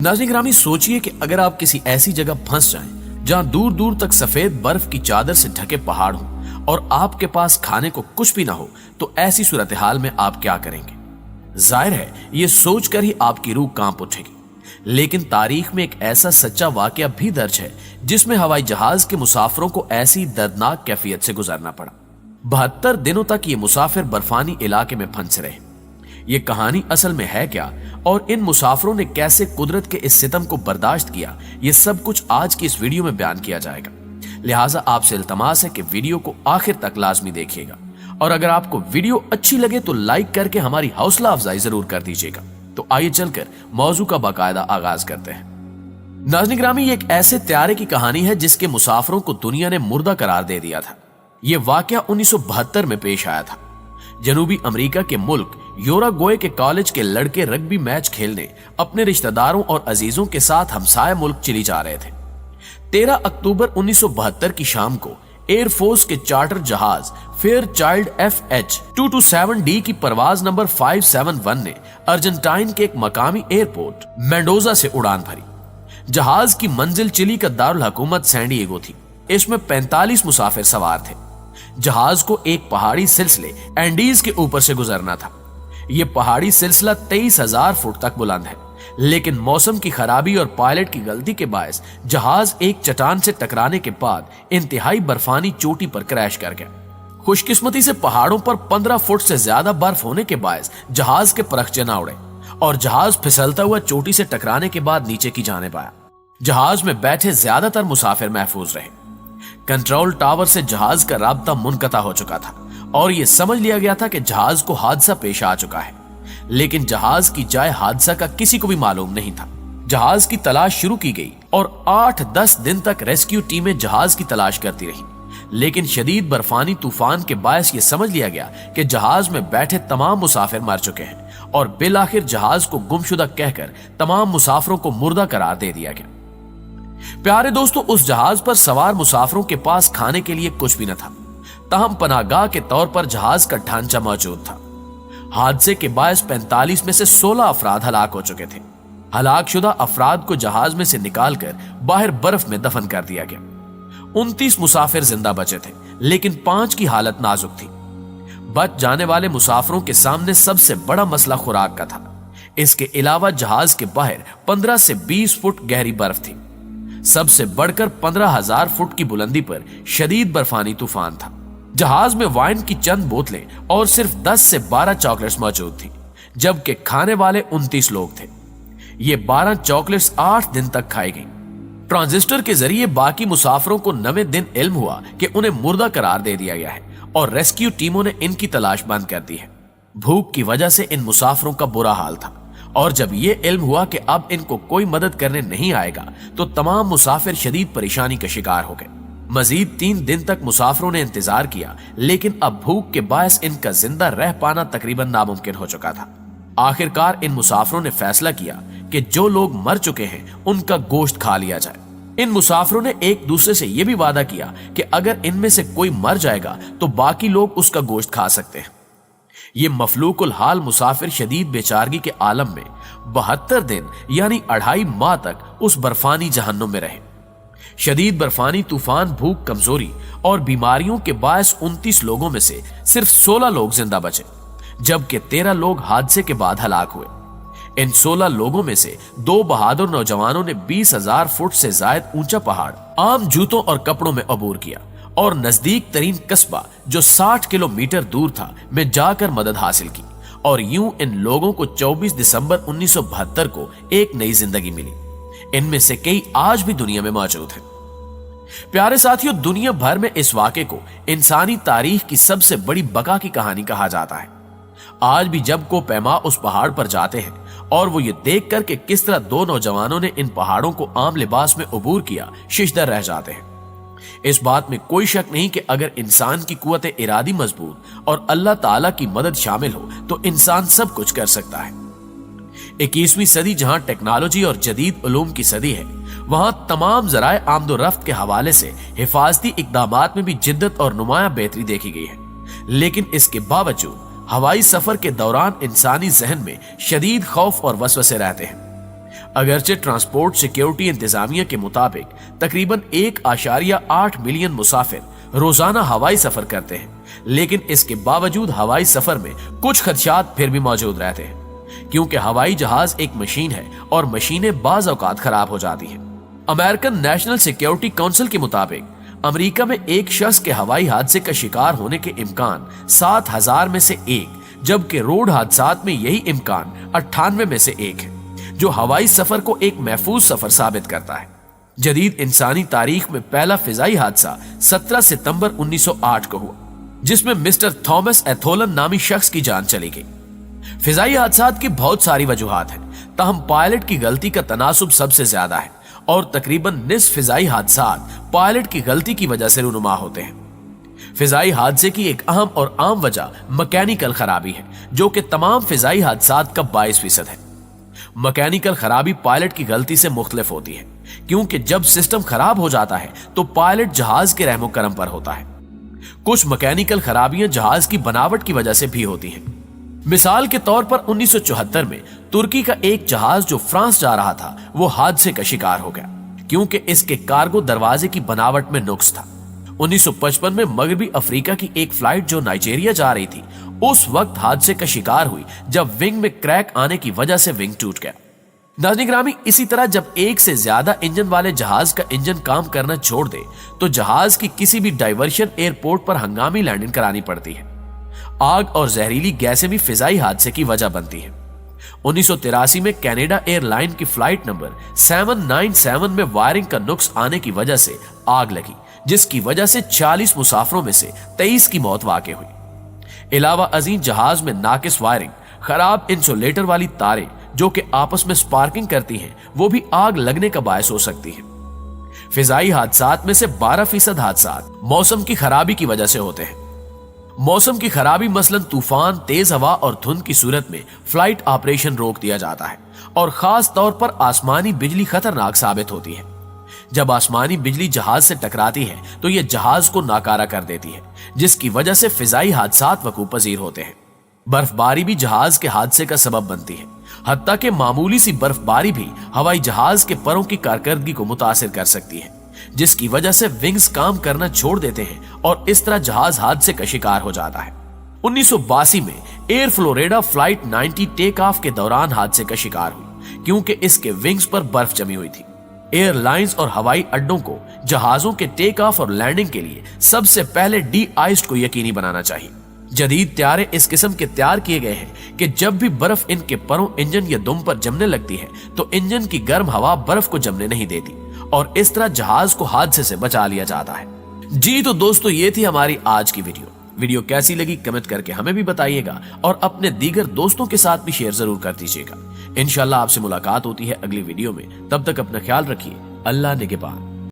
नाज़रीन ग्रामी, सोचिए कि अगर आप किसी ऐसी जगह फंस जाएं जहां दूर दूर तक सफेद बर्फ की चादर से ढके पहाड़ हो और आपके पास खाने को कुछ भी ना हो, तो ऐसी सूरत हाल में आप क्या करेंगे? जाहिर है ये सोचकर ही आपकी रूह कांप उठेगी। लेकिन तारीख में एक ऐसा सच्चा वाकया भी दर्ज है जिसमें हवाई जहाज के मुसाफिरों को ऐसी दर्दनाक कैफियत से गुजरना पड़ा। 72 दिनों तक ये मुसाफिर बर्फानी इलाके में फंसे रहे। ये कहानी असल में है क्या और इन मुसाफिरों ने कैसे कुदरत के इस सितम को बर्दाश्त किया, ये सब कुछ आज की इस वीडियो में बयान किया जाएगा। लिहाजा आपसे इल्तमास है कि वीडियो को आखिर तक लाजमी देखिएगा और अगर आपको वीडियो अच्छी लगे तो लाइक करके हमारी हौसला अफजाई जरूर कर दीजिएगा। तो आइए चलकर मौजू का बाकायदा आगाज करते हैं। नाज़रीन ग्रामी, ये एक ऐसे त्यारे की कहानी है जिसके मुसाफिरों को दुनिया ने मुर्दा करार दे दिया था। यह वाकया 1972 में पेश आया था। जनूबी अमेरिका के मुल्क योरागोए के कॉलेज के लड़के रग्बी मैच खेलने अपने रिश्तेदारों और अजीजों के साथ हमसाया मुल्क चिली जा रहे थे। 13 अक्टूबर 1972 की शाम को एयरफोर्स के चार्टर जहाज फेयर चाइल्ड FH-227D की परवाज नंबर 571 ने अर्जेंटाइन के एक मकामी एयरपोर्ट मेंडोजा से उड़ान भरी। जहाज की मंजिल चिली का दारुल हुकूमत सैन डिएगो थी। इसमें 45 मुसाफिर सवार थे। जहाज को एक पहाड़ी सिलसिले एंडीज के ऊपर से गुजरना था। यह पहाड़ी सिलसिला 23,000 फुट तक बुलंद है, लेकिन मौसम की खराबी और पायलट की गलती के बायस जहाज एक चट्टान से टकराने के बाद इंतहाई बर्फानी चोटी पर क्रैश कर गया। खुशकिस्मती से पहाड़ों पर 15 फुट से ज्यादा बर्फ होने के बायस जहाज के परखचे ना उड़े और जहाज फिसलता हुआ चोटी से टकराने के बाद नीचे की जानिब आया। जहाज में बैठे ज्यादातर मुसाफिर महफूज रहे। कंट्रोल टावर से जहाज का राब्ता मुनक़ता हो चुका था और यह समझ लिया गया था कि जहाज को हादसा पेश आ चुका है, लेकिन जहाज की जाए हादसा का किसी को भी मालूम नहीं था। जहाज की तलाश शुरू की गई और 8-10 दिन तक रेस्क्यू टीमें जहाज की तलाश करती रही, लेकिन शदीद बर्फानी तूफान के बायस ये समझ लिया गया कि जहाज में बैठे तमाम मुसाफिर मर चुके हैं और बिलाखिर जहाज को गुमशुदा कहकर तमाम मुसाफिरों को मुर्दा करार दे दिया गया। प्यारे दोस्तों, उस जहाज पर सवार मुसाफिरों के पास खाने के लिए कुछ भी न था, ताहम पनाहगाह के तौर पर जहाज का ढांचा मौजूद था। हादसे के बायस 45 में से 16 अफराद हलाक हो चुके थे। हलाक शुदा अफराद को जहाज में से निकालकर बाहर बर्फ में दफन कर दिया गया। 29 मुसाफिर जिंदा बचे थे, लेकिन 5 की हालत नाजुक थी। बच जाने वाले मुसाफिरों के सामने सबसे बड़ा मसला खुराक का था। इसके अलावा जहाज के बाहर 15 से 20 फुट गहरी बर्फ थी। सबसे बढ़कर 15,000 फुट की बुलंदी पर शदीद बर्फानी तूफान था। जहाज में वाइन की चंद बोतलें और सिर्फ 10 से 12 चॉकलेट्स मौजूद थी, जबकि खाने वाले 29 लोग थे। ये 12 चॉकलेट्स 8 दिन तक खाई गई। ट्रांजिस्टर के जरिए बाकी मुसाफिरों को 9वें दिन इल्म हुआ कि उन्हें मुर्दा करार दे दिया गया है और रेस्क्यू टीमों ने इनकी तलाश बंद कर दी है। भूख की वजह से इन मुसाफिरों का बुरा हाल था और जब ये इल्म हुआ कि अब इनको कोई मदद करने नहीं आएगा तो तमाम मुसाफिर शदीद परेशानी का शिकार हो गए। मजीद 3 दिन तक मुसाफिरों ने इंतजार किया, लेकिन अब भूख के बायस इनका जिंदा रह पाना तकरीबन नामुमकिन हो चुका था। आखिरकार इन मुसाफिरों ने फैसला किया कि जो लोग मर चुके हैं उनका गोश्त खा लिया जाए। इन मुसाफिरों ने एक दूसरे से यह भी वादा किया कि अगर इनमें से कोई मर जाएगा तो बाकी लोग उसका गोश्त खा सकते हैं। ये मफलूकुल हाल मुसाफिर शदीद बेचारगी के आलम में 72 दिन यानी 2.5 माह तक उस बर्फानी जहन्नुम में रहे। शदीद बर्फानी तूफान, भूख, कमजोरी और बीमारियों के बायस 29 लोगों में से सिर्फ 16 लोग जिंदा बचे, जबकि 13 लोग हादसे के बाद हलाक हुए। इन 16 लोगों में से 2 बहादुर नौजवानों ने 20,000 फुट से जायद ऊंचा पहाड़ आम जूतों और कपड़ों में अबूर किया और नजदीक तरीन कस्बा जो 60 किलोमीटर दूर था में जाकर मदद हासिल की और यूं इन लोगों को 24 दिसंबर 1972 को एक नई जिंदगी मिली। इनमें से कई आज भी दुनिया में मौजूद हैं। प्यारे साथियों, दुनिया भर में इस वाक़े को इंसानी तारीख की सबसे बड़ी बका की कहानी कहा जाता है। आज भी जब को पैमा उस पहाड़ पर जाते हैं और वो ये देख कर कि किस तरह 2 नौजवानों ने इन पहाड़ों को आम लिबास में अबूर किया, शिशदर रह जाते हैं। इस बात में कोई शक नहीं कि अगर इंसान की कुव्वत इरादी मजबूत और अल्लाह ताला की मदद शामिल हो तो इंसान सब कुछ कर सकता है। 21वीं सदी जहां टेक्नोलॉजी और जदीद उलूम की सदी है, वहां तमाम जराए आमदोरफ्त के हवाले से हिफाजती इकदामात में भी जिद्दत और नुमाया बेहतरी देखी गई है। लेकिन इसके बावजूद हवाई सफर के दौरान इंसानी जहन में शदीद खौफ और वसवसे रहते हैं। अगरचे ट्रांसपोर्ट सिक्योरिटी इंतजामिया के मुताबिक तकरीबन 1.8 मिलियन मुसाफिर रोजाना हवाई सफर करते हैं, लेकिन इसके बावजूद हवाई सफर में कुछ खदशात फिर भी मौजूद रहते हैं, क्योंकि हवाई जहाज एक मशीन है और मशीनें बाज औकात खराब हो जाती हैं। अमेरिकन नेशनल सिक्योरिटी काउंसिल के मुताबिक अमेरिका में एक शख्स के हवाई हादसे का शिकार होने के इम्कान 7,000 में से 1, जबकि रोड हादसात में यही इम्कान 98 में से 1 है, जो हवाई सफर को एक महफूज सफर साबित करता है। जदीद इंसानी तारीख में पहला फिजाई हादसा 17 सितंबर 1908 को हुआ, जिसमें मिस्टर थॉमस एथोलन नामी शख्स की जान चली गई। फिजाई हादसात की बहुत सारी वजूहात हैं, ताहम पायलट की गलती का तनासुब सबसे ज्यादा है और तकरीबन निस्फ फिजाई हादसात पायलट की गलती की वजह से रुनुमा होते हैं। फिजाई हादसे की एक अहम और आम वजह मैकेनिकल खराबी है, जो कि तमाम फिजाई हादसात का 22% है। मैकेनिकल खराबी पायलट की गलती से मुख्तलिफ होती है, क्योंकि जब सिस्टम खराब हो जाता है तो पायलट जहाज के रहमो करम पर होता है। कुछ मैकेनिकल खराबियां जहाज की बनावट की वजह से भी होती हैं। मिसाल के तौर पर 1974 में तुर्की का एक जहाज जो फ्रांस जा रहा था वो हादसे का शिकार हो गया, क्योंकि इसके कार्गो दरवाजे की बनावट में नुक्स था। 1955 में मगरबी अफ्रीका की एक फ्लाइट जो नाइजीरिया जा रही थी उस वक्त हादसे का शिकार हुई जब विंग में क्रैक आने की वजह से विंग टूट गया। नाज़रीन ग्रामी, इसी तरह जब एक से ज्यादा इंजन वाले जहाज का इंजन काम करना छोड़ दे तो जहाज की किसी भी डाइवर्शन एयरपोर्ट पर हंगामी लैंडिंग करानी पड़ती है। आग और जहरीली गैसें भी फिजाई हादसे की वजह बनती है। 1983 में कनाडा एयरलाइन की फ्लाइट नंबर 797 में वायरिंग का नुक्स आने की वजह से आग लगी, जिसकी वजह से 40 मुसाफिरों में से 23 की मौत वाक़ हुई। इलावा अजीम जहाज में नाकिस वायरिंग, खराब इंसुलेटर वाली तारें जो कि आपस में स्पार्किंग करती हैं, वो भी आग लगने का बायस हो सकती है। फिजाई हादसात में से 12% हादसात मौसम की खराबी की वजह से होते हैं। मौसम की खराबी मसलन तूफान, तेज हवा और धुंध की सूरत में फ्लाइट ऑपरेशन रोक दिया जाता है और खास तौर पर आसमानी बिजली खतरनाक साबित होती है। जब आसमानी बिजली जहाज से टकराती है तो यह जहाज को नाकारा कर देती है, जिसकी वजह से फिजाई हादसात वकूअ पजीर होते हैं। बर्फबारी भी जहाज के हादसे का सबब बनती है, हत्ता कि मामूली सी बर्फबारी भी हवाई जहाज के परों की कारकर्दगी को मुतासिर कर सकती है, जिसकी वजह से विंग्स काम करना छोड़ देते हैं और इस तरह जहाज हादसे का शिकार हो जाता है। 1982 में Air Florida flight 90 take off के दौरान हादसे का शिकार हुई, क्योंकि इसके विंग्स पर बर्फ जमी हुई थी। एयरलाइंस और हवाई अड्डों को जहाजों के टेक ऑफ और लैंडिंग के लिए सबसे पहले डी आइस्ड को यकीनी बनाना चाहिए। जदीद त्यारे इस किस्म के तैयार किए गए हैं कि जब भी बर्फ इनके परों, इंजन या दुम पर जमने लगती है तो इंजन की गर्म हवा बर्फ को जमने नहीं देती और इस तरह जहाज को हादसे से बचा लिया जाता है। जी तो दोस्तों, ये थी हमारी आज की वीडियो कैसी लगी कमेंट करके हमें भी बताइएगा और अपने दीगर दोस्तों के साथ भी शेयर जरूर कर दीजिएगा। इंशाल्लाह आपसे मुलाकात होती है अगली वीडियो में। तब तक अपना ख्याल रखिए। अल्लाह निगहबान।